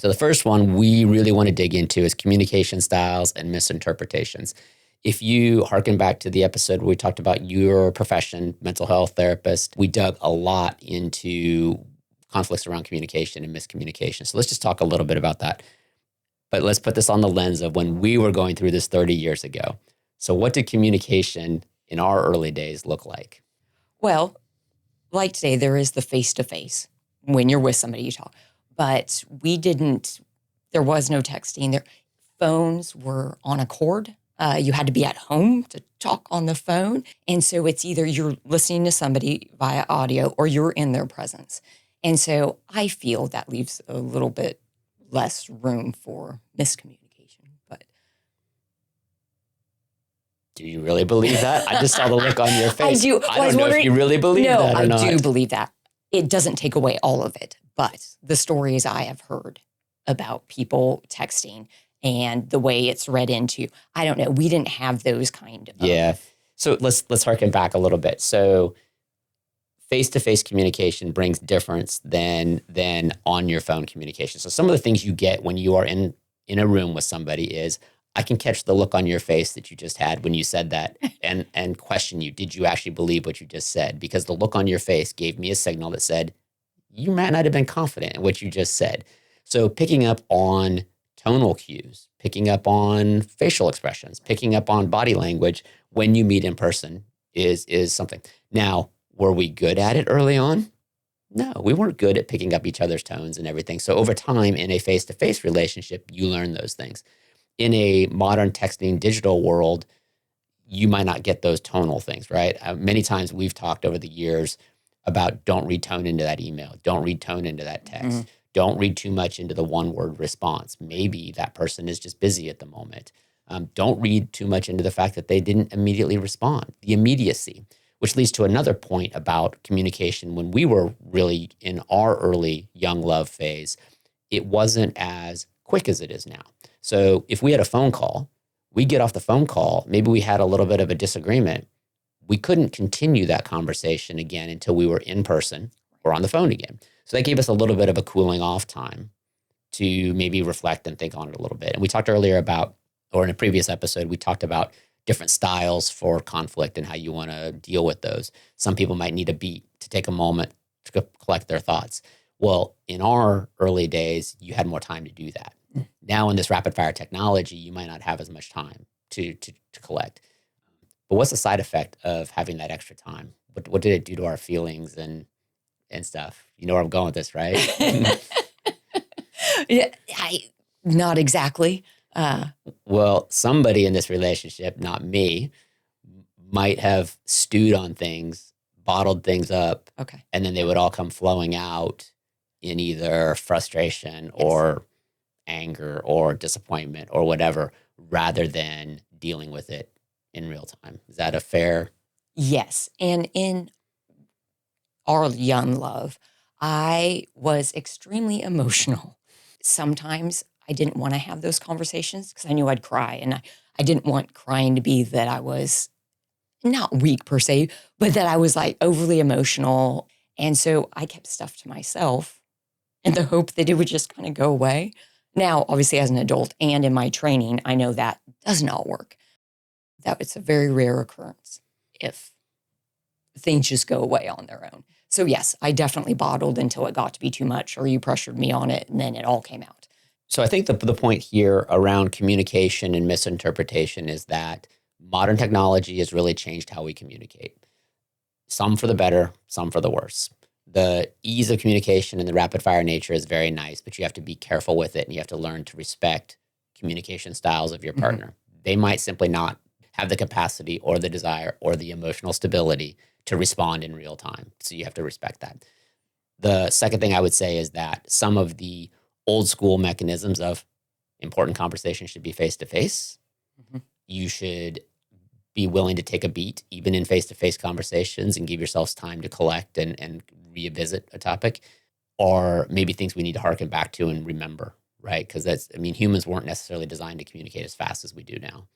So the first one we really want to dig into is communication styles and misinterpretations. If you harken back to the episode where we talked about your profession, mental health therapist, we dug a lot into conflicts around communication and miscommunication. So let's just talk a little bit about that. But let's put this on the lens of when we were going through this 30 years ago. So what did communication in our early days look like? Well, like today, there is the face-to-face. When you're with somebody, you talk. But there was no texting. Phones were on a cord. You had to be at home to talk on the phone. And so it's either you're listening to somebody via audio or you're in their presence. And so I feel that leaves a little bit less room for miscommunication. But do you really believe that? I just saw the look on your face. I do. I don't know if you really believe that or not. I do believe that. It doesn't take away all of it. But the stories I have heard about people texting and the way it's read into, I don't know. We didn't have those kind of. Yeah. So let's harken back a little bit. So face-to-face communication brings difference than on your phone communication. So some of the things you get when you are in a room with somebody is, I can catch the look on your face that you just had when you said that and question you. Did you actually believe what you just said? Because the look on your face gave me a signal that said, you might not have been confident in what you just said. So picking up on tonal cues, picking up on facial expressions, picking up on body language when you meet in person is something. Now, were we good at it early on? No, we weren't good at picking up each other's tones and everything. So over time in a face-to-face relationship, you learn those things. In a modern texting digital world, you might not get those tonal things, right? Many times we've talked over the years about don't read tone into that email. Don't read tone into that text. Mm-hmm. Don't read too much into the one-word response. Maybe that person is just busy at the moment. Don't read too much into the fact that they didn't immediately respond. The immediacy, which leads to another point about communication. When we were really in our early young love phase, it wasn't as quick as it is now. So if we had a phone call, we get off the phone call, maybe we had a little bit of a disagreement. We couldn't continue that conversation again until we were in person or on the phone again. So that gave us a little bit of a cooling off time to maybe reflect and think on it a little bit. And we talked earlier about, or in a previous episode, we talked about different styles for conflict and how you want to deal with those. Some people might need a beat to take a moment to collect their thoughts. Well, in our early days, you had more time to do that. Now in this rapid fire technology, you might not have as much time to collect. But what's the side effect of having that extra time? What did it do to our feelings and stuff? You know where I'm going with this, right? Yeah, not exactly. Well, somebody in this relationship, not me, might have stewed on things, bottled things up, okay, and then they would all come flowing out in either frustration or anger or disappointment or whatever, rather than dealing with it in real time. Is that a fair? Yes. And in our young love, I was extremely emotional. Sometimes I didn't want to have those conversations because I knew I'd cry. And I didn't want crying to be that I was not weak per se, but that I was like overly emotional. And so I kept stuff to myself in the hope that it would just kind of go away. Now, obviously, as an adult and in my training, I know that does not work. That it's a very rare occurrence if things just go away on their own. So yes, I definitely bottled until it got to be too much or you pressured me on it and then it all came out. So I think the point here around communication and misinterpretation is that modern technology has really changed how we communicate. Some for the better, some for the worse. The ease of communication and the rapid fire nature is very nice, but you have to be careful with it and you have to learn to respect communication styles of your partner. Mm-hmm. They might simply not have the capacity or the desire or the emotional stability to respond in real time. So you have to respect that. The second thing I would say is that some of the old school mechanisms of important conversations should be face-to-face. Mm-hmm. You should be willing to take a beat, even in face-to-face conversations, and give yourselves time to collect and revisit a topic, or maybe things we need to harken back to and remember, right? Because humans weren't necessarily designed to communicate as fast as we do now.